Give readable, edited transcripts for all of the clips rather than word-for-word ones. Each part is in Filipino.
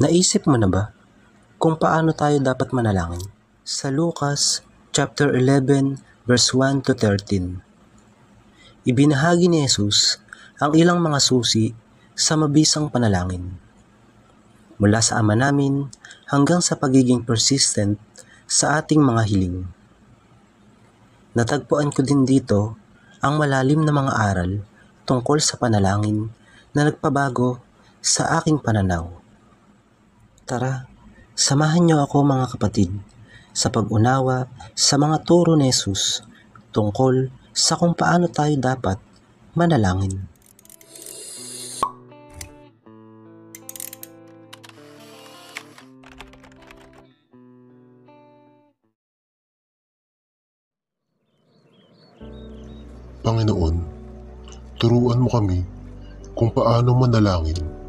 Naisip mo na ba kung paano tayo dapat manalangin? Sa Lucas chapter 11 verse 1 to 13, ibinahagi ni Jesus ang ilang mga susi sa mabisang panalangin. Mula sa Ama namin hanggang sa pagiging persistent sa ating mga hiling. Natagpuan ko din dito ang malalim na mga aral tungkol sa panalangin na nagpabago sa aking pananaw. Tara, samahan niyo ako mga kapatid sa pag-unawa sa mga turo ni Jesus tungkol sa kung paano tayo dapat manalangin. Panginoon, turuan mo kami kung paano manalangin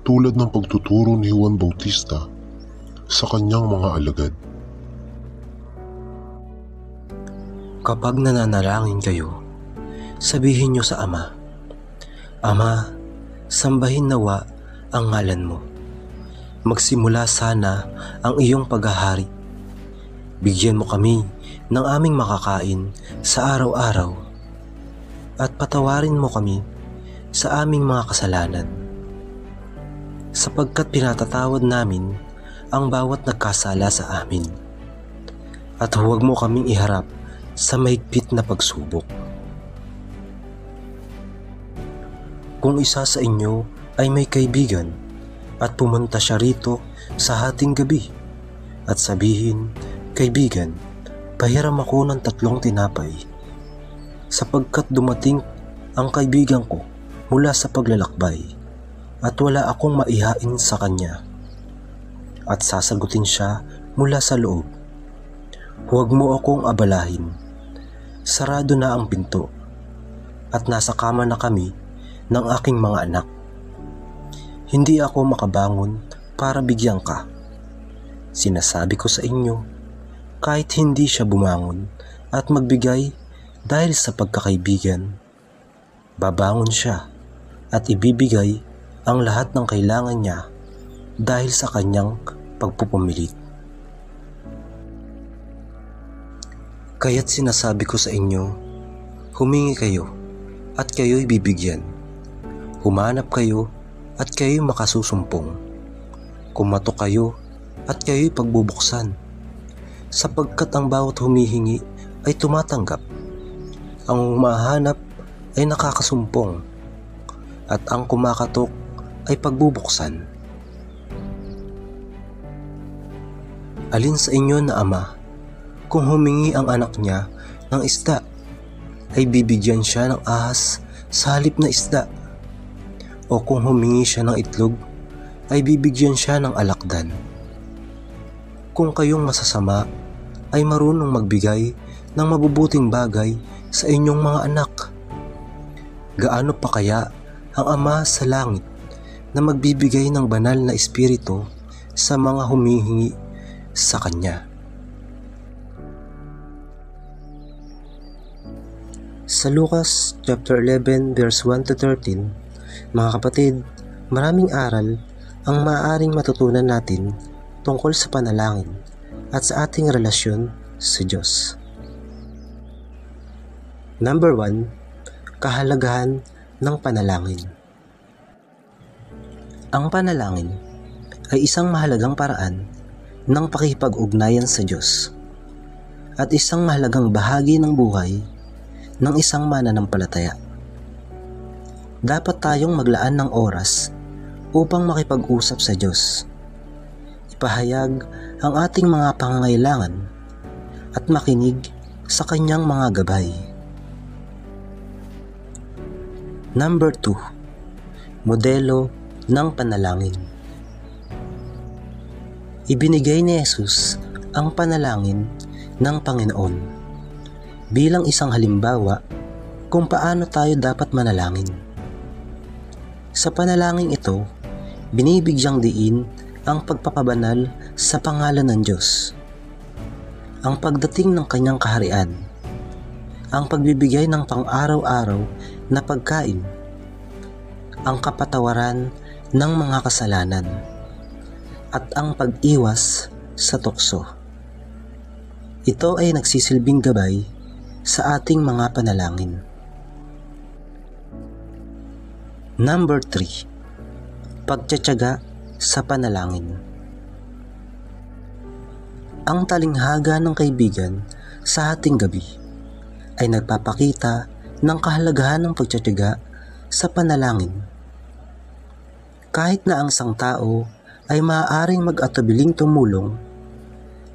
tulad ng pagtuturo ni Juan Bautista sa kanyang mga alagad. Kapag nananalangin kayo, sabihin niyo sa Ama, Ama, sambahin nawa ang ngalan mo. Magsimula sana ang iyong paghahari. Bigyan mo kami ng aming makakain sa araw-araw. At patawarin mo kami sa aming mga kasalanan, sapagkat pinatatawad namin ang bawat nagkasala sa amin. At huwag mo kaming iharap sa mahigpit na pagsubok. Kung isa sa inyo ay may kaibigan at pumunta siya rito sa hating gabi at sabihin, Kaibigan, pahiram ako ng 3 tinapay. Sapagkat dumating ang kaibigan ko mula sa paglalakbay at wala akong maihain sa kanya. At sasagutin siya mula sa loob, Huwag mo akong abalahin. Sarado na ang pinto at nasa kama na kami ng aking mga anak. Hindi ako makabangon para bigyan ka. Sinasabi ko sa inyo, kahit hindi siya bumangon at magbigay dahil sa pagkakaibigan, babangon siya at ibibigay ang lahat ng kailangan niya dahil sa kanyang pagpupumilit. Kaya't sinasabi ko sa inyo, humingi kayo at kayo'y bibigyan. Humanap kayo at kayo'y makasusumpong. Kumatok kayo at kayo'y pagbubuksan. Sapagkat ang bawat humihingi ay tumatanggap. Ang humahanap ay nakakasumpong, at ang kumakatok ay pagbubuksan. Alin sa inyo na ama, kung humingi ang anak niya ng isda, ay bibigyan siya ng ahas sa halip na isda? O kung humingi siya ng itlog, ay bibigyan siya ng alakdan? Kung kayong masasama ay marunong magbigay ng mabubuting bagay sa inyong mga anak, gaano pa kaya ang Ama sa langit na magbibigay ng banal na espiritu sa mga humihingi sa Kanya? Sa Lucas chapter 11 verse 1 to 13, mga kapatid, maraming aral ang maaaring matutunan natin tungkol sa panalangin at sa ating relasyon sa Diyos. Number 1, kahalagahan ng panalangin. Ang panalangin ay isang mahalagang paraan ng pakikipag-ugnayan sa Diyos at isang mahalagang bahagi ng buhay ng isang mananampalataya. Dapat tayong maglaan ng oras upang makipag-usap sa Diyos, ipahayag ang ating mga pangangailangan at makinig sa Kanyang mga gabay. Number 2, modelo ng panalangin. Ibinigay ni Jesus ang panalangin ng Panginoon bilang isang halimbawa kung paano tayo dapat manalangin. Sa panalangin ito, binibigyang diin ang pagpapabanal sa pangalan ng Diyos, ang pagdating ng Kanyang kaharian, ang pagbibigay ng pang-araw-araw na pagkain, ang kapatawaran ng mga kasalanan, at ang pag-iwas sa tukso. Ito ay nagsisilbing gabay sa ating mga panalangin. Number 3. Pagtitiyaga sa panalangin. Ang talinghaga ng kaibigan sa ating gabi ay nagpapakita ng kahalagahan ng pagtitiyaga sa panalangin. Kahit na ang isang tao ay maaaring mag-atubiling tumulong,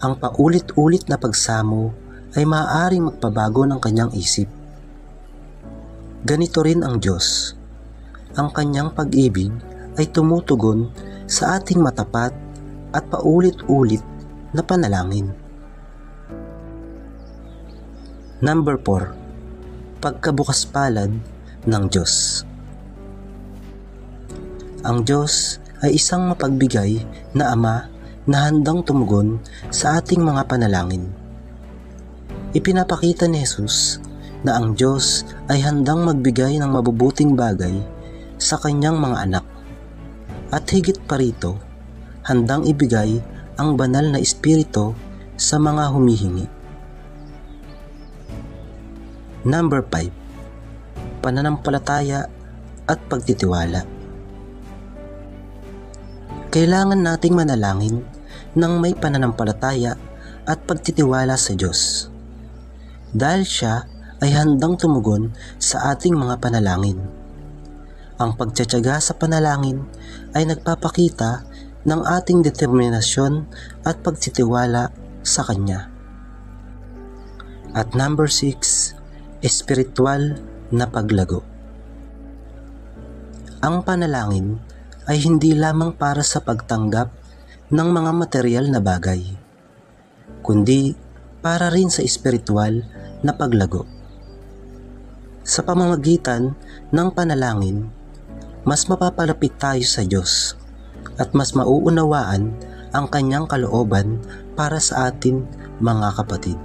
ang paulit-ulit na pagsamo ay maaaring magpabago ng kanyang isip. Ganito rin ang Diyos. Ang kanyang pag-ibig ay tumutugon sa ating matapat at paulit-ulit na panalangin. Number 4. Pagkabukas palad ng Diyos. Ang Diyos ay isang mapagbigay na Ama na handang tumugon sa ating mga panalangin. Ipinapakita ni Jesus na ang Diyos ay handang magbigay ng mabubuting bagay sa kanyang mga anak. At higit pa rito, handang ibigay ang banal na Espiritu sa mga humihingi. Number 5. Pananampalataya at pagtitiwala. Kailangan nating manalangin ng may pananampalataya at pagtitiwala sa Diyos, dahil Siya ay handang tumugon sa ating mga panalangin. Ang pagtitiyaga sa panalangin ay nagpapakita ng ating determinasyon at pagtitiwala sa Kanya. At number 6, espiritual na paglago. Ang panalangin ay hindi lamang para sa pagtanggap ng mga material na bagay, kundi para rin sa espiritual na paglago. Sa pamamagitan ng panalangin, mas mapapalapit tayo sa Diyos at mas mauunawaan ang Kanyang kalooban para sa atin, mga kapatid.